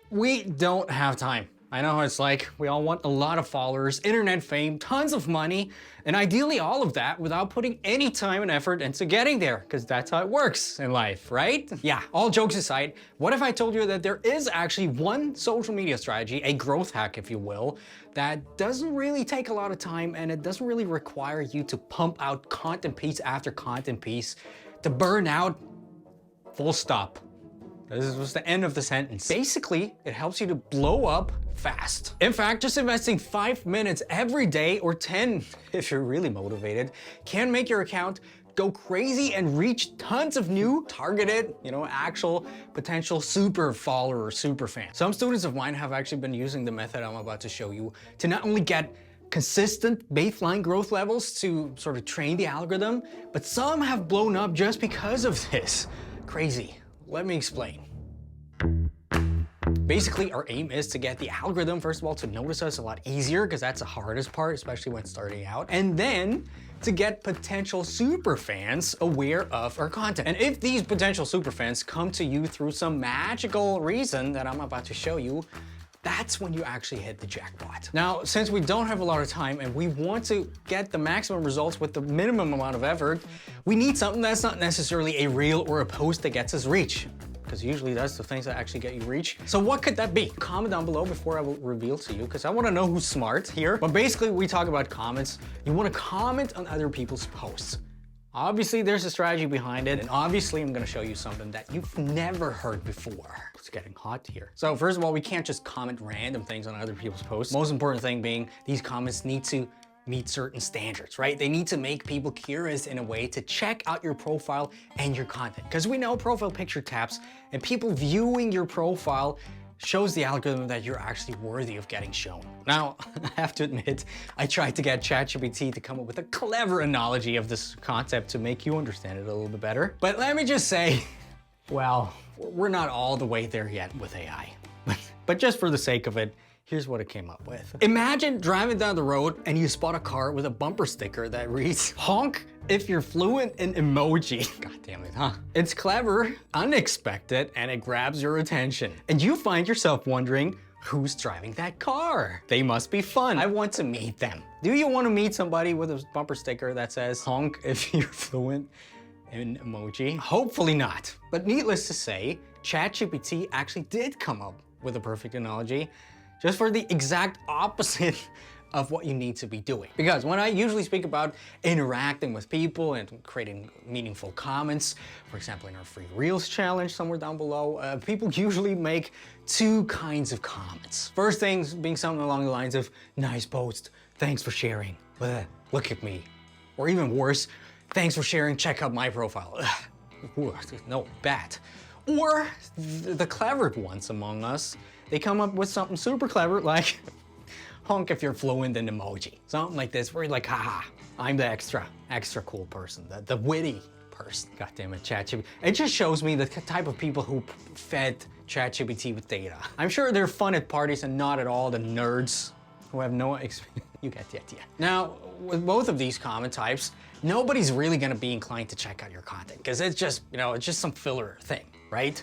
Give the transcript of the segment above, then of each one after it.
We don't have time. I know how it's like. We all want a lot of followers, internet fame, tons of money, and ideally all of that without putting any time and effort into getting there, because that's how it works in life, right? Yeah, all jokes aside, what if I told you that there is actually one social media strategy, a growth hack if you will, that doesn't really take a lot of time and it doesn't really require you to pump out content piece after content piece to burn out, full stop. This was the end of the sentence. Basically, it helps you to blow up fast. In fact, just investing 5 minutes every day, or 10 if you're really motivated, can make your account go crazy and reach tons of new, targeted, actual potential super follower or super fan. Some students of mine have actually been using the method I'm about to show you to not only get consistent baseline growth levels to sort of train the algorithm, but some have blown up just because of this. Crazy. Let me explain. Basically, our aim is to get the algorithm, first of all, to notice us a lot easier, because that's the hardest part, especially when starting out. And then to get potential super fans aware of our content. And if these potential super fans come to you through some magical reason that I'm about to show you, that's when you actually hit the jackpot. Now, since we don't have a lot of time and we want to get the maximum results with the minimum amount of effort, we need something that's not necessarily a reel or a post that gets us reach, because usually that's the things that actually get you reach. So what could that be? Comment down below before I will reveal to you, because I want to know who's smart here. But basically, we talk about comments. You want to comment on other people's posts. Obviously, there's a strategy behind it, and obviously I'm gonna show you something that you've never heard before. It's getting hot here. So first of all, we can't just comment random things on other people's posts. Most important thing being, these comments need to meet certain standards, right? They need to make people curious in a way to check out your profile and your content. Because we know profile picture taps, and people viewing your profile shows the algorithm that you're actually worthy of getting shown. Now, I have to admit, I tried to get ChatGPT to come up with a clever analogy of this concept to make you understand it a little bit better. But let me just say, well, we're not all the way there yet with AI. But just for the sake of it, here's what it came up with. Imagine driving down the road and you spot a car with a bumper sticker that reads, "Honk if you're fluent in emoji." God damn it, huh? It's clever, unexpected, and it grabs your attention. And you find yourself wondering, who's driving that car? They must be fun. I want to meet them. Do you want to meet somebody with a bumper sticker that says, "Honk if you're fluent in emoji"? Hopefully not. But needless to say, ChatGPT actually did come up with a perfect analogy, just for the exact opposite of what you need to be doing. Because when I usually speak about interacting with people and creating meaningful comments, for example, in our free Reels challenge somewhere down below, people usually make two kinds of comments. First things being something along the lines of, "Nice post, thanks for sharing, look at me." Or even worse, "Thanks for sharing, check out my profile." Ooh, no, bad. Or the clever ones among us, they come up with something super clever like, "Honk if you're fluent in emoji." Something like this, where you're like, haha, I'm the extra cool person, the witty person. God damn it, ChatGPT. It just shows me the type of people who fed ChatGPT with data. I'm sure they're fun at parties and not at all the nerds who have no experience. You get the idea. Now, with both of these comment types, nobody's really gonna be inclined to check out your content, because it's just, it's just some filler thing, right?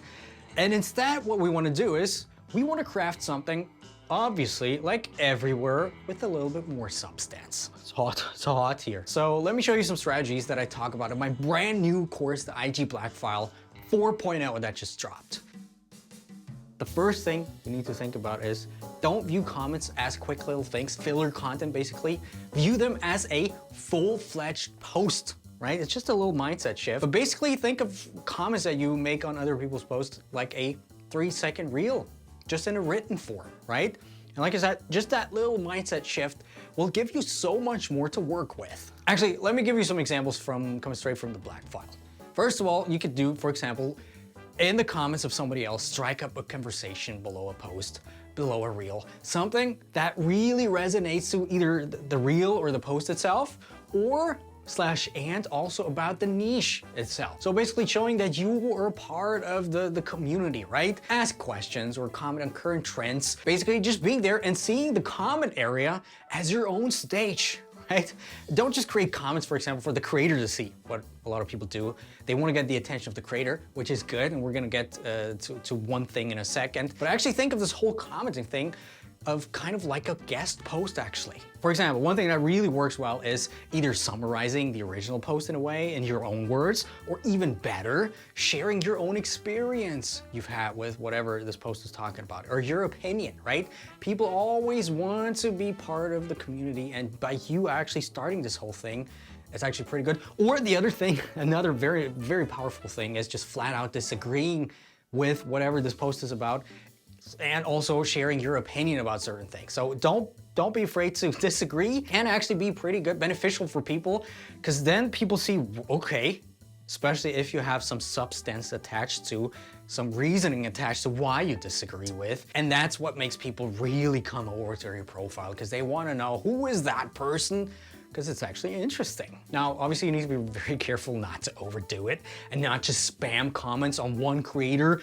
And instead, what we wanna do is, we wanna craft something, obviously, like everywhere, with a little bit more substance. It's hot here. So let me show you some strategies that I talk about in my brand new course, the IG Black File 4.0 that just dropped. The first thing you need to think about is, don't view comments as quick little things, filler content basically. View them as a full-fledged post, right? It's just a little mindset shift. But basically think of comments that you make on other people's posts like a 3-second reel, just in a written form, right? And like I said, just that little mindset shift will give you so much more to work with. Actually, let me give you some examples coming straight from the Black File. First of all, you could do, for example, in the comments of somebody else, strike up a conversation below a post, below a reel. Something that really resonates to either the reel or the post itself, and also about the niche itself. So basically showing that you are a part of the community, right? Ask questions or comment on current trends. Basically just being there and seeing the comment area as your own stage. right? Don't just create comments, for example, for the creator to see, what a lot of people do. They want to get the attention of the creator, which is good, and we're gonna get to one thing in a second. But actually think of this whole commenting thing of kind of like a guest post, actually. For example, one thing that really works well is either summarizing the original post in a way in your own words, or even better, sharing your own experience you've had with whatever this post is talking about, or your opinion, right? People always want to be part of the community, and by you actually starting this whole thing, it's actually pretty good. Or the other thing, another very, very powerful thing is just flat out disagreeing with whatever this post is about, and also sharing your opinion about certain things. So don't be afraid to disagree. Can actually be pretty good, beneficial for people, because then people see, okay, especially if you have some substance attached to, some reasoning attached to why you disagree with. And that's what makes people really come over to your profile, because they want to know who is that person, because it's actually interesting. Now, obviously you need to be very careful not to overdo it and not just spam comments on one creator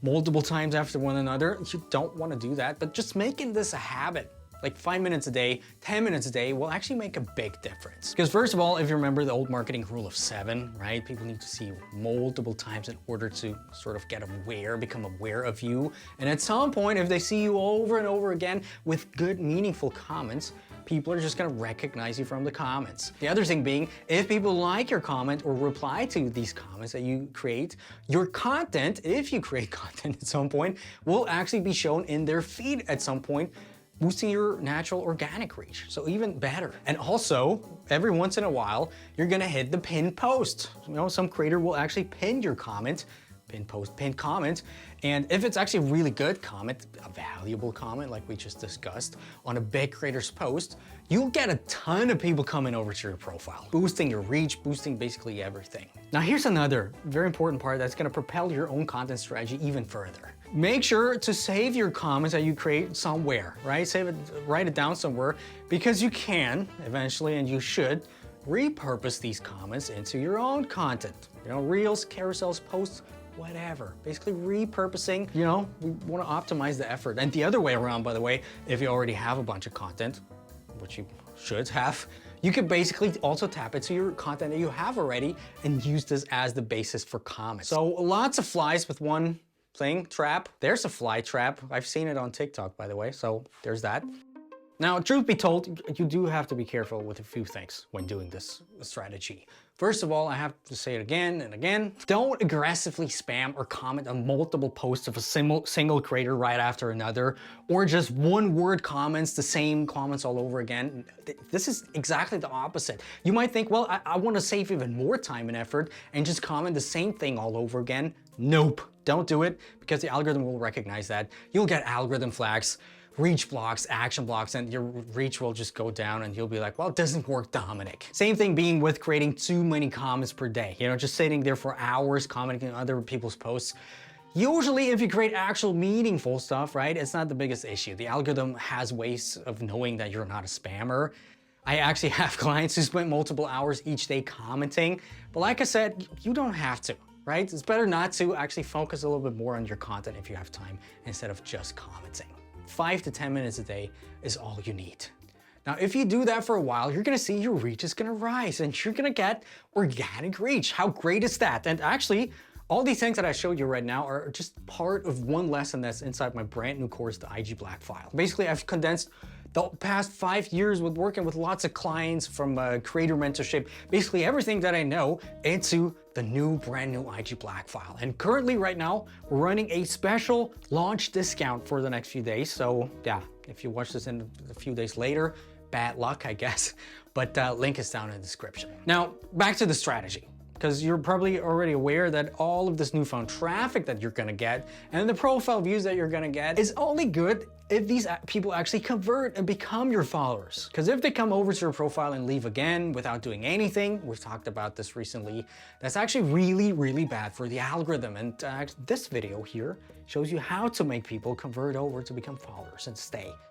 multiple times after one another. You don't want to do that, but just making this a habit, like 5 minutes a day, 10 minutes a day, will actually make a big difference. Because first of all, if you remember the old marketing rule of 7, right? People need to see you multiple times in order to sort of get aware, become aware of you. And at some point, if they see you over and over again with good, meaningful comments, people are just gonna recognize you from the comments. The other thing being, if people like your comment or reply to these comments that you create, your content, if you create content at some point, will actually be shown in their feed at some point, boosting your natural organic reach. So even better. And also, every once in a while, you're gonna hit the pin post. You know, some creator will actually pin your comment, pin post, pin comment. And if it's actually a really good comment, a valuable comment like we just discussed on a big creator's post, you'll get a ton of people coming over to your profile, boosting your reach, boosting basically everything. Now here's another very important part that's gonna propel your own content strategy even further. Make sure to save your comments that you create somewhere, right? Save it, write it down somewhere, because you can eventually, and you should, repurpose these comments into your own content. You know, reels, carousels, posts, whatever. Basically repurposing, you know, we want to optimize the effort. And the other way around, by the way, if you already have a bunch of content, which you should have, you could basically also tap into your content that you have already and use this as the basis for comments. So lots of flies with one thing, trap. There's a fly trap. I've seen it on TikTok, by the way, so there's that. Now, truth be told, you do have to be careful with a few things when doing this strategy. First of all, I have to say it again and again, don't aggressively spam or comment on multiple posts of a single creator right after another, or just one-word comments, the same comments all over again. This is exactly the opposite. You might think, well, I want to save even more time and effort and just comment the same thing all over again. Nope, don't do it, because the algorithm will recognize that. You'll get algorithm flags, reach blocks, action blocks, and your reach will just go down and you'll be like, well, it doesn't work, Dominic. Same thing being with creating too many comments per day. You know, just sitting there for hours commenting on other people's posts. Usually if you create actual meaningful stuff, right, it's not the biggest issue. The algorithm has ways of knowing that you're not a spammer. I actually have clients who spend multiple hours each day commenting, but like I said, you don't have to. Right? It's better not to actually focus a little bit more on your content if you have time instead of just commenting. 5 to 10 minutes a day is all you need. Now, if you do that for a while, you're gonna see your reach is gonna rise and you're gonna get organic reach. How great is that? And actually, all these things that I showed you right now are just part of one lesson that's inside my brand new course, the IG Black File. Basically, I've condensed the past 5 years with working with lots of clients from creator mentorship, basically everything that I know into the brand new IG Black File. And currently right now, we're running a special launch discount for the next few days. So yeah, if you watch this in a few days later, bad luck, I guess. But link is down in the description. Now, back to the strategy, because you're probably already aware that all of this newfound traffic that you're gonna get and the profile views that you're gonna get is only good if these people actually convert and become your followers. Because if they come over to your profile and leave again without doing anything, we've talked about this recently, that's actually really, really bad for the algorithm. And this video here shows you how to make people convert over to become followers and stay.